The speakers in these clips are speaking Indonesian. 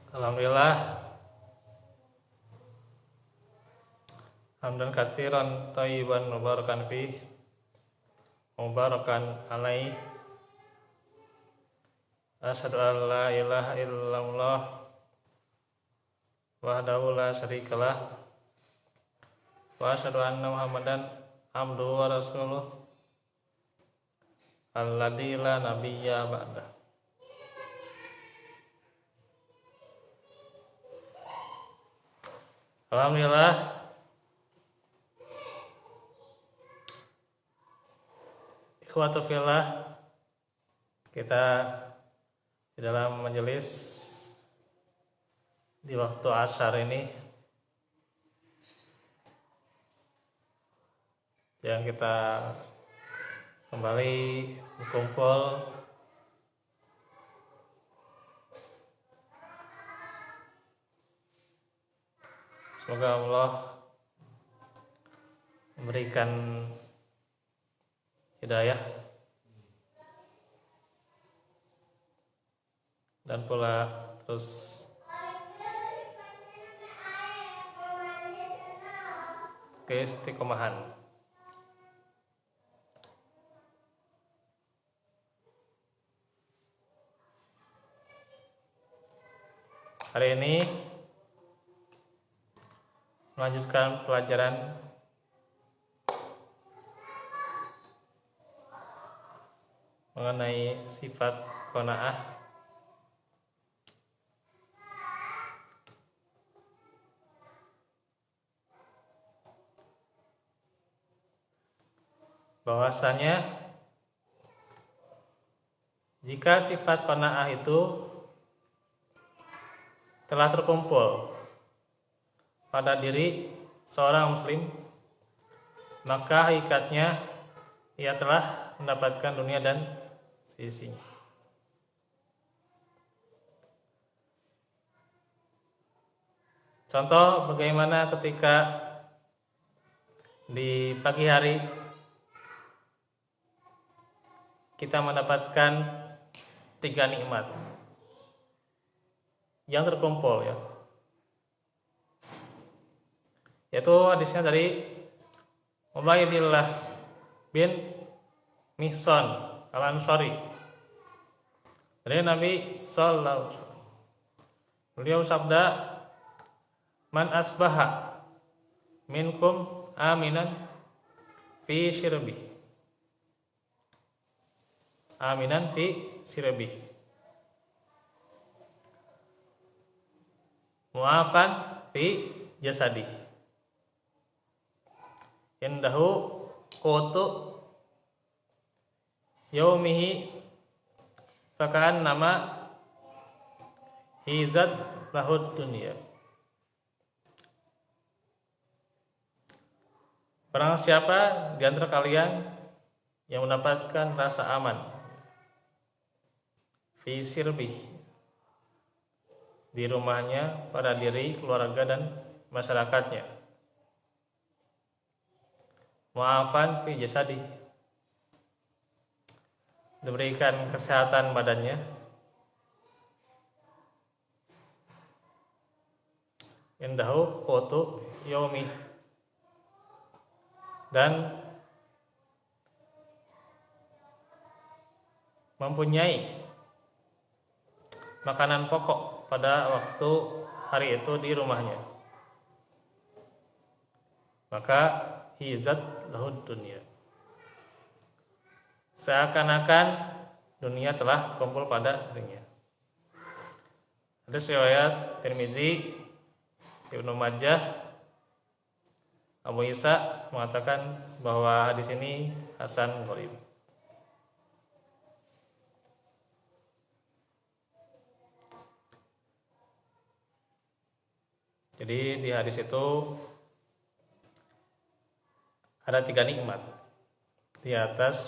Alhamdulillah, hamdan katsiran thayyiban mubarakan fih, mubarakan alaih. Asyhadu an la ilaha illallah wahdahu la syarikalah wa asyhadu anna Muhammadan abduhu wa rasuluh alladzi la nabiyya ba'dah. Alhamdulillah, ikhwatu fillah, kita di dalam majelis di waktu asar ini yang kita kembali berkumpul semoga Allah memberikan hidayah dan pula terus keistiqomahan. Hari ini melanjutkan pelajaran mengenai sifat qanaah. Bahwasanya jika sifat qanaah itu telah terkumpul pada diri seorang muslim, maka hakikatnya ia telah mendapatkan dunia dan seisinya. Contoh bagaimana ketika di pagi hari kita mendapatkan 3 nikmat yang terkumpul, yaitu hadisnya dari Ubaidillah bin Mihsan Al-Ansari dari Nabi sallallahu alaihi wasallam. Beliau sabda, "Man asbaha minkum aminan fi sirbi." Aminan fi sirbi. Mu'afan fi jasadi. Indahu qutu yaumihi fakaan nama hizat lahud dunia. Barang siapa di antara kalian yang mendapatkan rasa aman fi sirbi, di rumahnya, pada diri, keluarga dan masyarakatnya. Mu'afan fi jasadi, diberikan kesehatan badannya. Indahu qutu yaumi, dan mempunyai makanan pokok pada waktu hari itu di rumahnya, maka hizat lahud dunia, seakan-akan dunia telah kumpul pada dirinya. Hadis riwayat Tirmidzi, Ibnu Majah, Abu Isa mengatakan bahwa hadis ini hasan gharib. Jadi di hadis itu ada 3 nikmat di atas,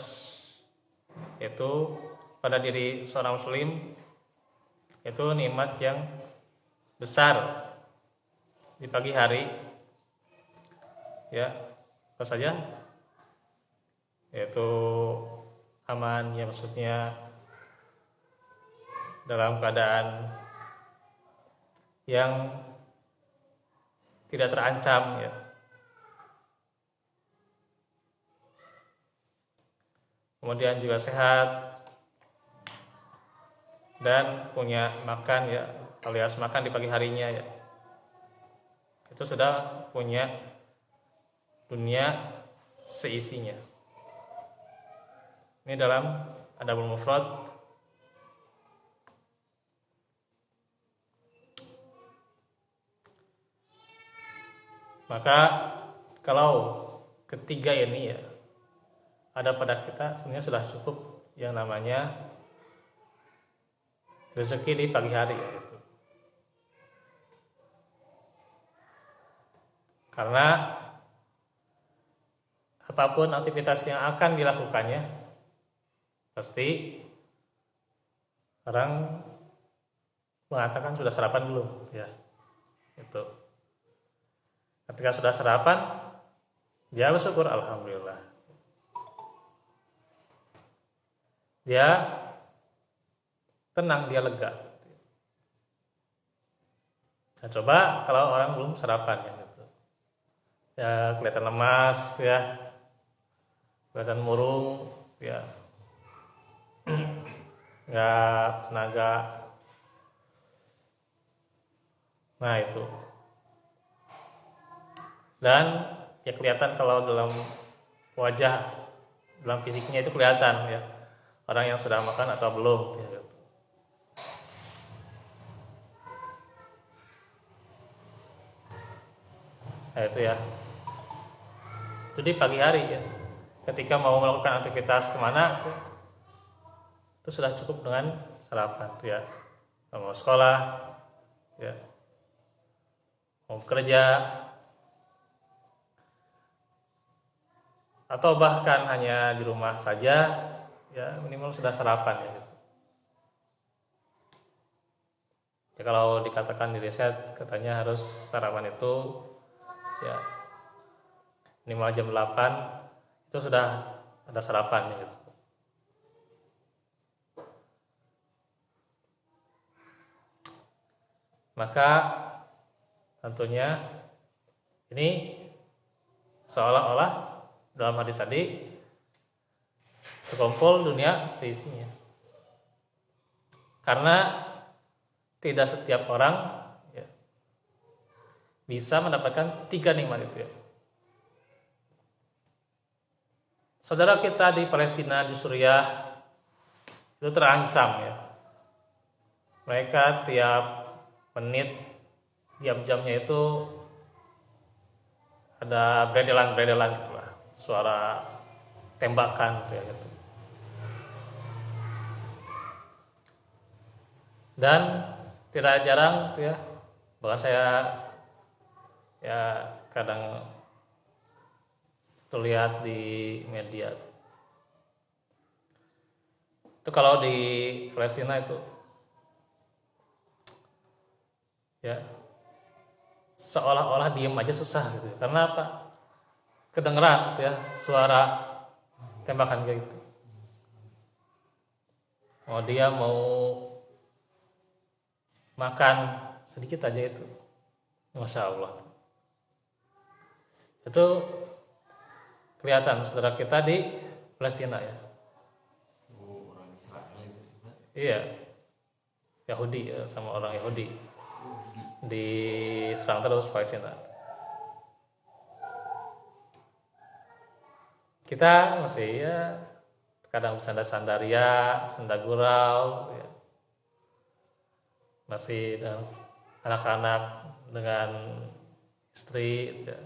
yaitu pada diri seorang muslim, itu nikmat yang besar di pagi hari, apa saja? Yaitu aman, maksudnya dalam keadaan yang tidak terancam ya. Kemudian juga sehat dan punya makan ya, alias makan di pagi harinya ya. Itu sudah punya dunia seisinya. Ini dalam Adabul Mufrad. Maka kalau ketiga ini ya ada pada kita, sebenarnya sudah cukup yang namanya rezeki di pagi hari ya, gitu. Karena apapun aktivitas yang akan dilakukannya, pasti orang mengatakan sudah sarapan belum ya, itu. Ketika sudah sarapan, dia bersyukur alhamdulillah. Dia tenang, dia lega. Nah, coba kalau orang belum sarapan ya gitu. Ya kelihatan lemas ya. Kelihatan murung ya. Enggak tenaga. Nah, itu. Dan ya kelihatan kalau dalam wajah, dalam fisiknya itu kelihatan ya. Orang yang sudah makan atau belum ya. Nah, itu ya. Itu di pagi hari ya. Ketika mau melakukan aktivitas kemana itu sudah cukup dengan sarapan ya. Mau sekolah ya, mau bekerja, atau bahkan hanya di rumah saja ya, minimal sudah sarapan ya gitu. Ya, kalau dikatakan di riset katanya harus sarapan itu ya minimal jam 8 itu sudah ada sarapan ya gitu. Maka tentunya ini seolah-olah dalam hadis tadi terkumpul dunia seisinya. Karena tidak setiap orang ya, bisa mendapatkan 3 nikmat itu ya. Saudara kita di Palestina, di Suriah itu terancam ya. Mereka tiap menit, tiap jamnya itu ada beredelan gitu lah, suara tembakan gitu. Dan tidak jarang tuh ya, bahkan saya ya kadang terlihat di media itu kalau di Palestina itu ya seolah-olah diem aja susah gitu. Karena apa? Kedengeran gitu ya suara tembakan kayak gitu. Oh, dia mau makan sedikit aja itu, Masya Allah. Itu kelihatan saudara kita di Palestina ya. Iya, Yahudi ya, sama orang Yahudi diserang terus Palestina. Kita masih ya kadang bersandar-sandar ya, senda gurau ya. Masih dengan anak-anak, dengan istri ya.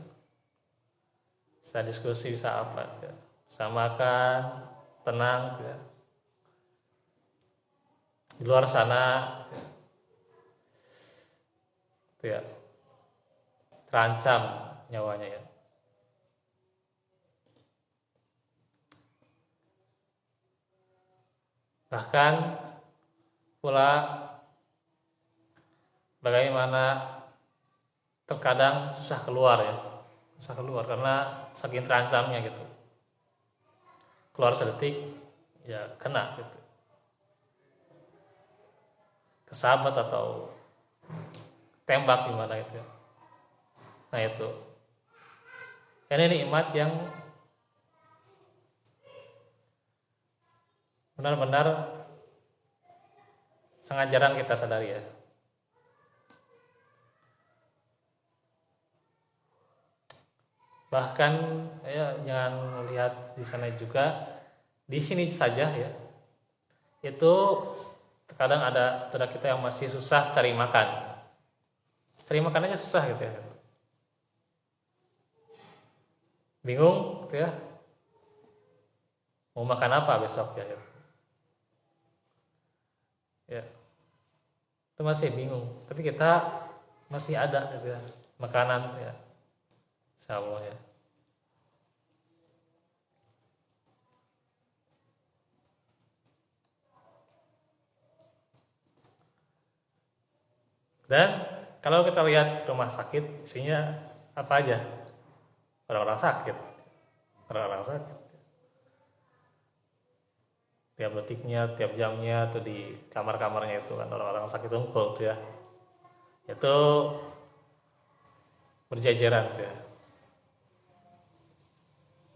Bisa diskusi, bisa apa ya. Bisa makan, tenang ya. Di luar sana ya, terancam nyawanya ya. Bahkan pula bagaimana terkadang susah keluar ya, susah keluar karena saking terancamnya gitu. Keluar sedetik ya kena gitu, kesabet atau tembak gimana itu ya. Nah itu, ini nikmat yang benar-benar sangat jarang kita sadari ya. Bahkan ya jangan lihat di sana juga, di sini saja ya. Itu terkadang ada saudara kita yang masih susah cari makan. Cari makan aja susah gitu ya. Bingung gitu ya. Mau makan apa besok ya gitu. Ya. Itu masih bingung, tapi kita masih ada gitu ya, makanan ya. Insyaallah ya. Dan kalau kita lihat rumah sakit, isinya apa aja? Orang-orang sakit. Orang-orang sakit. Tiap detiknya, tiap jamnya tuh di kamar-kamarnya itu kan orang-orang sakit unggul tuh ya. Itu berjajaran tuh ya.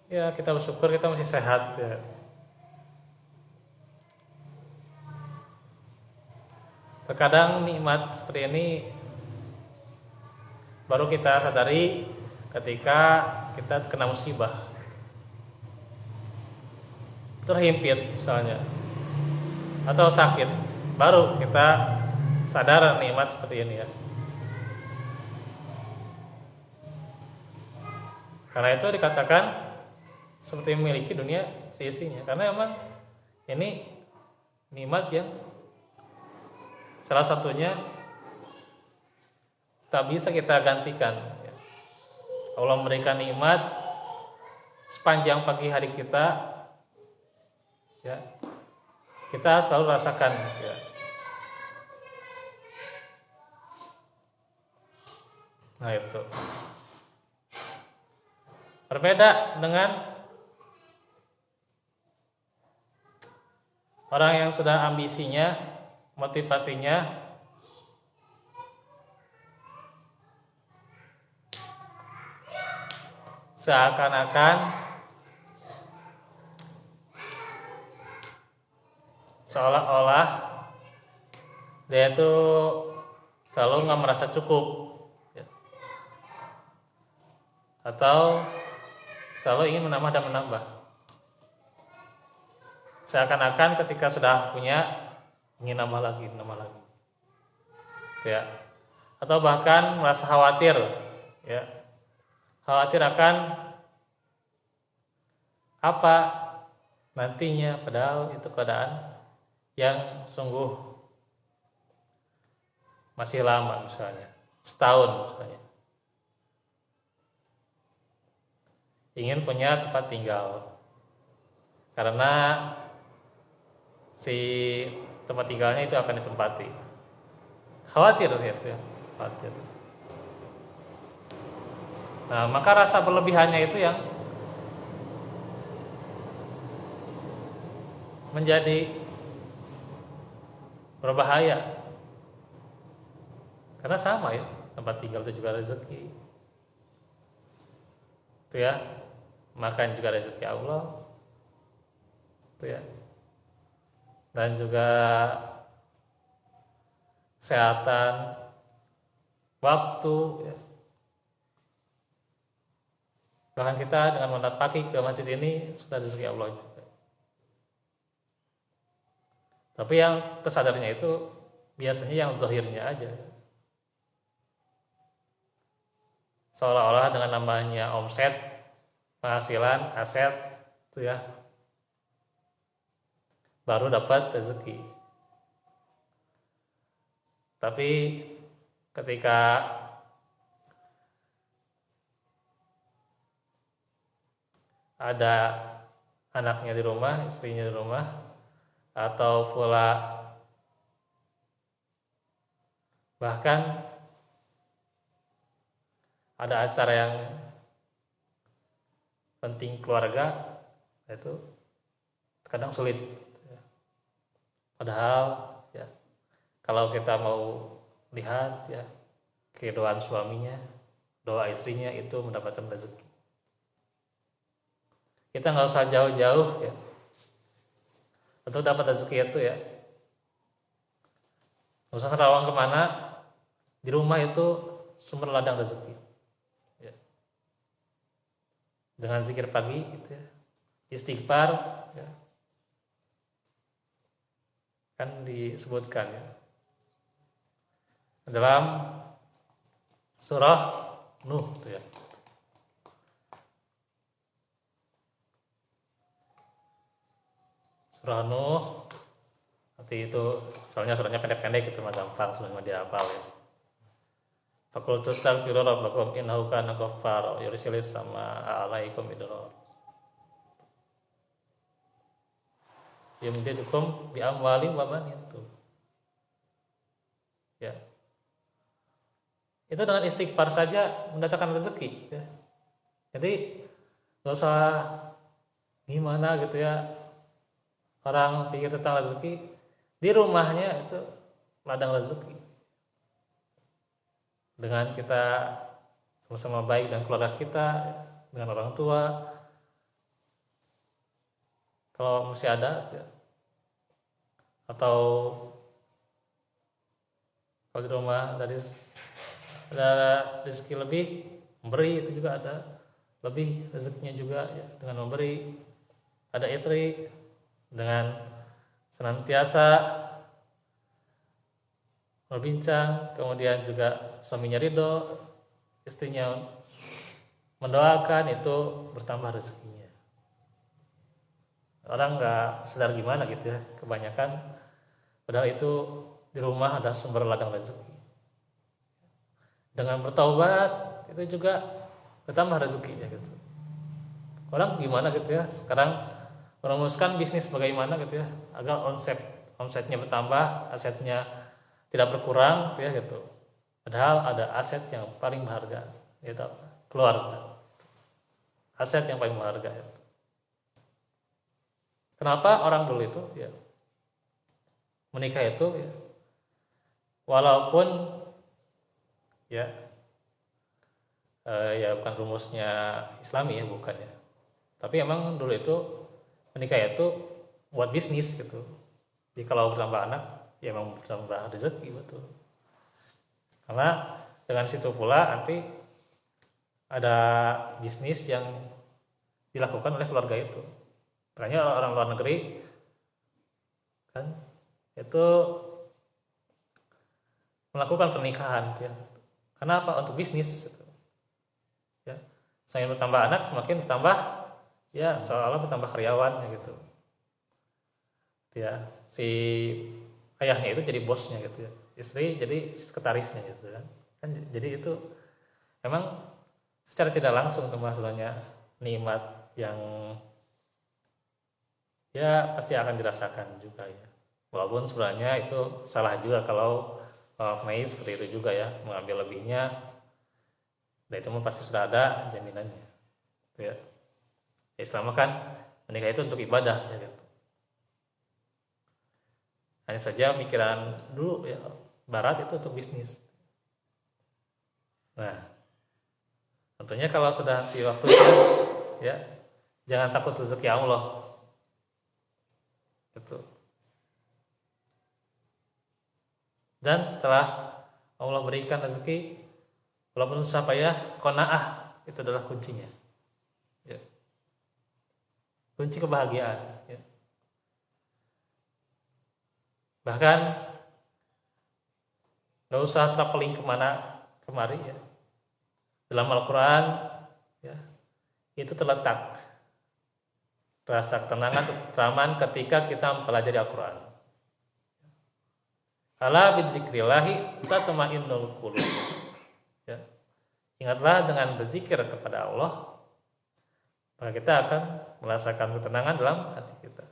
Ya kita bersyukur kita masih sehat ya. Terkadang nikmat seperti ini baru kita sadari ketika kita kena musibah, terhimpit misalnya, atau sakit, baru kita sadar nikmat seperti ini ya. Karena itu dikatakan seperti memiliki dunia seisinya, karena memang ini nikmat yang salah satunya tak bisa kita gantikan. Allah memberikan nikmat sepanjang pagi hari kita, ya, kita selalu rasakan. Ya. Nah itu berbeda dengan orang yang sudah ambisinya, motivasinya seakan-akan seolah-olah dia itu selalu nggak merasa cukup ya. Atau selalu ingin menambah dan menambah. Seakan-akan ketika sudah punya ingin nambah lagi, ya. Atau bahkan merasa khawatir, ya, khawatir akan apa nantinya, padahal itu keadaan yang sungguh masih lama, misalnya setahun misalnya. Ingin punya tempat tinggal, karena si tempat tinggalnya itu akan ditempati. Khawatir gitu ya, khawatir. Nah, maka rasa berlebihannya itu yang menjadi berbahaya. Karena sama ya, tempat tinggal itu juga rezeki. Itu ya, makan juga rezeki Allah. Itu ya. Dan juga kesehatan, waktu ya. Bahkan kita dengan mendapat ke masjid ini sudah rezeki Allah juga. Tapi yang tersadarnya itu biasanya yang zahirnya aja. Seolah-olah dengan namanya omset, penghasilan, aset itu ya, baru dapat rezeki. Tapi ketika ada anaknya di rumah, istrinya di rumah, atau pula bahkan ada acara yang penting keluarga, itu kadang sulit. Padahal ya, kalau kita mau lihat ya, kedoaan suaminya, doa istrinya itu mendapatkan rezeki. Kita nggak usah jauh-jauh ya untuk dapat rezeki itu ya. Nggak usah terawang kemana, di rumah itu sumber ladang rezeki. Ya. Dengan zikir pagi, gitu ya. Istighfar, ya. Kan disebutkan ya. Dalam surah Nuh, gitu ya. Surah Nuh, nanti itu soalnya surahnya pendek-pendek itu mah gampang sebenarnya dihafal ya. Faqul tastaghfiru rabbakum innahu kana ghaffara yursilis sama alaikum idrar. Yumdidukum bi amwalin wa banin tuh. Ya. Itu dengan istighfar saja mendatangkan rezeki ya. Jadi nggak usah gimana gitu ya. Orang pikir tentang rezeki, di rumahnya itu ladang rezeki. Dengan kita sama-sama baik dan keluarga kita, dengan orang tua, kalau masih ada, ya. Atau kalau di rumah ada rezeki lebih, memberi itu juga ada lebih rezekinya juga ya, dengan memberi. Ada istri dengan senantiasa berbincang, kemudian juga suaminya ridho, istrinya mendoakan, itu bertambah rezekinya. Orang nggak sadar gimana gitu ya, kebanyakan padahal itu di rumah ada sumber ladang rezeki. Dengan bertaubat itu juga bertambah rezekinya gitu. Orang gimana gitu ya, sekarang merumuskan bisnis bagaimana gitu ya, agar omsetnya bertambah, asetnya tidak berkurang gitu ya gitu. Padahal ada aset yang paling berharga, yaitu keluarga. Aset yang paling berharga itu. Kenapa orang dulu itu ya menikah itu ya, walaupun ya bukan rumusnya Islami ya, bukan ya. Tapi emang dulu itu menikah itu buat bisnis gitu. Jadi kalau bertambah anak, ya memang bertambah rezeki betul. Karena dengan situ pula nanti ada bisnis yang dilakukan oleh keluarga itu. Makanya orang luar negeri kan itu melakukan pernikahan ya. Kenapa? Untuk bisnis gitu. Ya. Semakin bertambah anak, semakin bertambah ya seolah-olah bertambah karyawan gitu. Ya, si ayahnya itu jadi bosnya gitu ya. Istri jadi sekretarisnya gitu kan. Jadi itu memang secara tidak langsung maksudnya nikmat yang ya pasti akan dirasakan juga ya. Walaupun sebenarnya itu salah juga kalau maknai seperti itu juga ya, mengambil lebihnya. Dan itu pasti sudah ada jaminannya. Gitu ya. Islam kan menikah itu untuk ibadah ya gitu. Hanya saja pikiran dulu ya, barat itu untuk bisnis. Nah, tentunya kalau sudah di waktu itu ya, jangan takut rezeki Allah. Gitu. Dan setelah Allah berikan rezeki, walaupun susah payah, qanaah itu adalah kuncinya. Ya. Kunci kebahagiaan ya. Bahkan gak usah traveling kemana kemari ya. Dalam Al-Quran ya, itu terletak rasa ketenangan, ketentraman ketika kita mempelajari Al-Quran. Ala bidzikrillahi tatma'innul qulub. Ya. Ingatlah dengan berzikir kepada Allah, maka kita akan merasakan ketenangan dalam hati kita.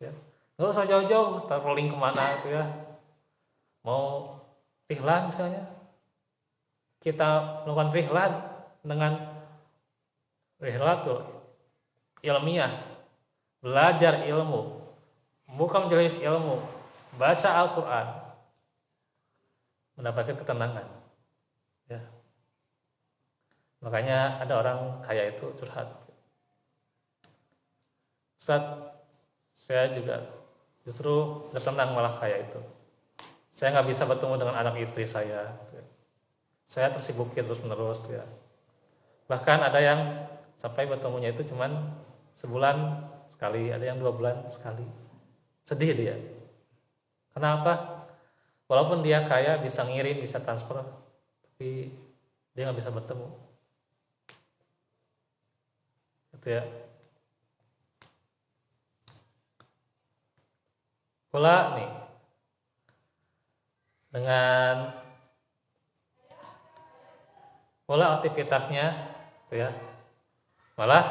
Ya. Nggak usah jauh-jauh, traveling kemana itu ya. Mau rihlan misalnya, kita melakukan rihlan dengan rihlatul ilmiah, belajar ilmu, bukan majelis ilmu, baca Al-Quran, mendapatkan ketenangan. ya. Makanya ada orang kaya itu curhat, Ustaz, saya juga justru nggak tenang malah kaya itu. Saya nggak bisa bertemu dengan anak istri saya. Saya tersibukin terus menerus, ya. Bahkan ada yang sampai bertemunya itu cuman sebulan sekali, ada yang 2 bulan sekali. Sedih dia. Kenapa? Walaupun dia kaya, bisa ngirim, bisa transfer, tapi dia nggak bisa bertemu. Itu ya. Pula nih, dengan pola aktivitasnya, itu ya, malah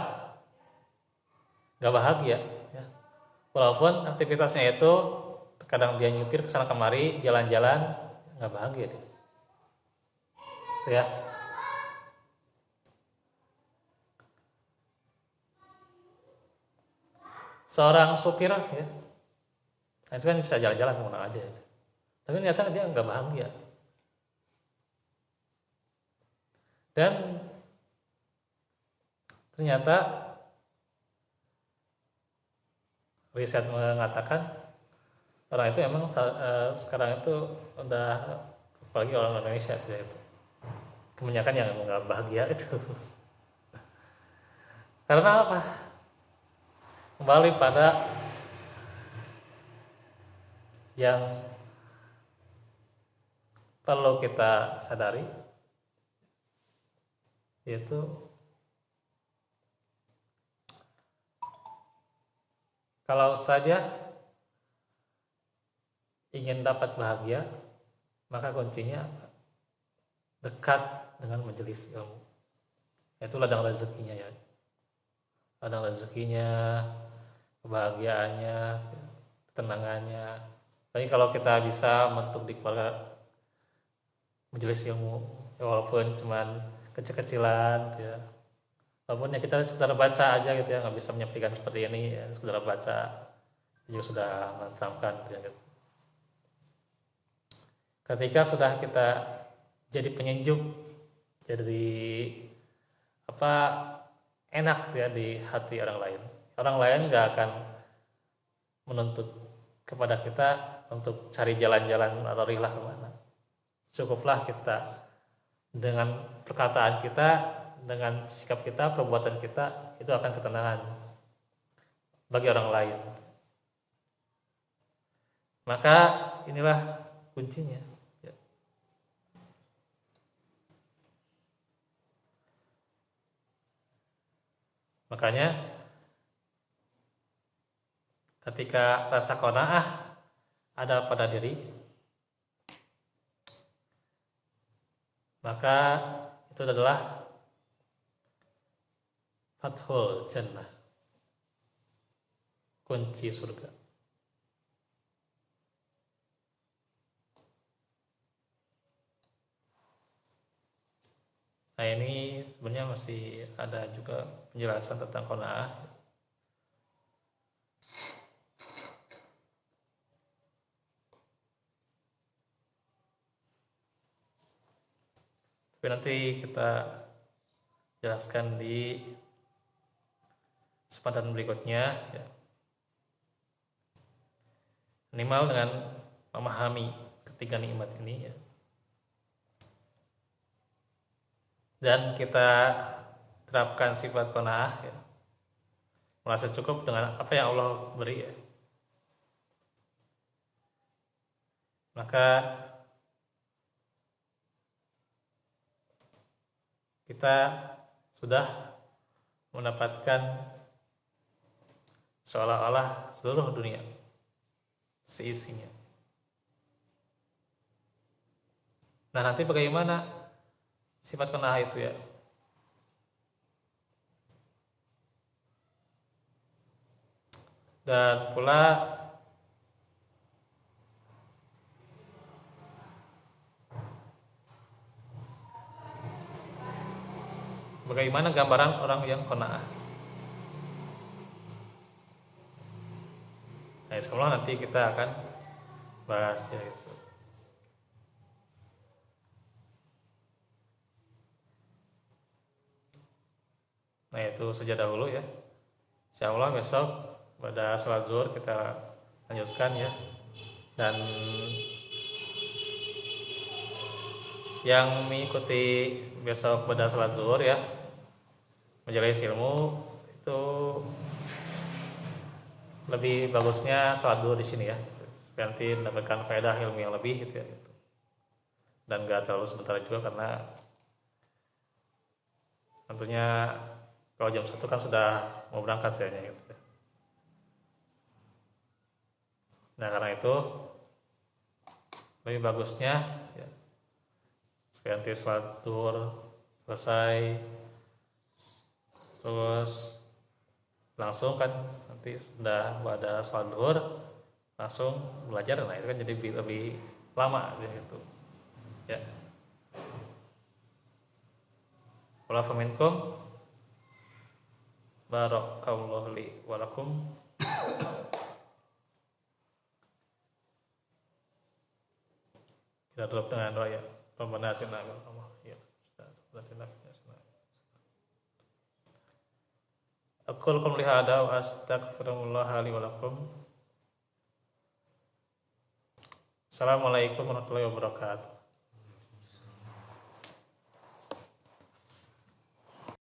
nggak bahagia. Ya. Walaupun aktivitasnya itu kadang dia nyupir ke sana kemari, jalan-jalan, nggak bahagia dia. Itu ya. Seorang supir, ya, nah itu kan bisa jalan-jalan kemana aja, ya. Tapi ternyata dia nggak bahagia. Dan ternyata riset mengatakan orang itu emang sekarang itu udah, apalagi orang Indonesia itu kebanyakan yang nggak bahagia itu. Karena apa? Kembali pada yang perlu kita sadari, yaitu kalau saja ingin dapat bahagia, maka kuncinya dekat dengan majelis ilmu. Itu ladang rezekinya, ya. Ladang rezekinya, kebahagiaannya, ketenangannya. Tapi kalau kita bisa mentuk di keluarga majelis ilmu, ya walaupun cuman kecil-kecilan, ya. Walaupun ya kita sekedar baca aja gitu, ya, nggak bisa menyampaikan seperti ini, ya, sekedar baca juga sudah menenteramkan, ya, gitu. Ketika sudah kita jadi penyejuk, jadi apa, enak, ya, di hati orang lain nggak akan menuntut kepada kita untuk cari jalan-jalan atau rilah kemana. Cukuplah kita dengan perkataan kita, dengan sikap kita, perbuatan kita, itu akan ketenangan bagi orang lain. Maka inilah kuncinya, ya. Makanya ketika rasa qanaah ada pada diri, maka itu adalah fathul jannah, kunci surga. Nah, ini sebenarnya masih ada juga penjelasan tentang qanaah. Tapi nanti kita jelaskan di kesempatan berikutnya, ya. Minimal dengan memahami ketiga nikmat ini, ya. Dan kita terapkan sifat qanaah, ya. Merasa cukup dengan apa yang Allah beri, ya. Maka kita sudah mendapatkan seolah-olah seluruh dunia seisinya. Nah, nanti bagaimana sifat qanaah itu, ya? Dan pula bagaimana gambaran orang yang qanaah. Nah, insyaallah nanti kita akan bahas, ya, itu. Nah itu saja dahulu ya. Insya Allah besok pada sholat zuhur kita lanjutkan ya. Dan yang mengikuti besok pada sholat zuhur ya, majelis ilmu itu lebih bagusnya sholat zuhur di sini ya. Nanti mendapatkan faedah ilmu yang lebih gitu ya. Dan gak terlalu sebentar juga karena tentunya kalau jam 1 kan sudah mau berangkat sayanya gitu ya. Nah karena itu lebih bagusnya ya, supaya nanti sholat zuhur selesai terus langsung kan nanti sudah pada sholat zuhur langsung belajar. Nah itu kan jadi lebih lama gitu ya. Wala faminkum barakallahu li wa lakum. Kita tutup dengan doa ya. Rabbana atina min rahmah ya. Aqul qawli hadza wa astaghfirullah li wa lakum. Assalamualaikum warahmatullahi wabarakatuh.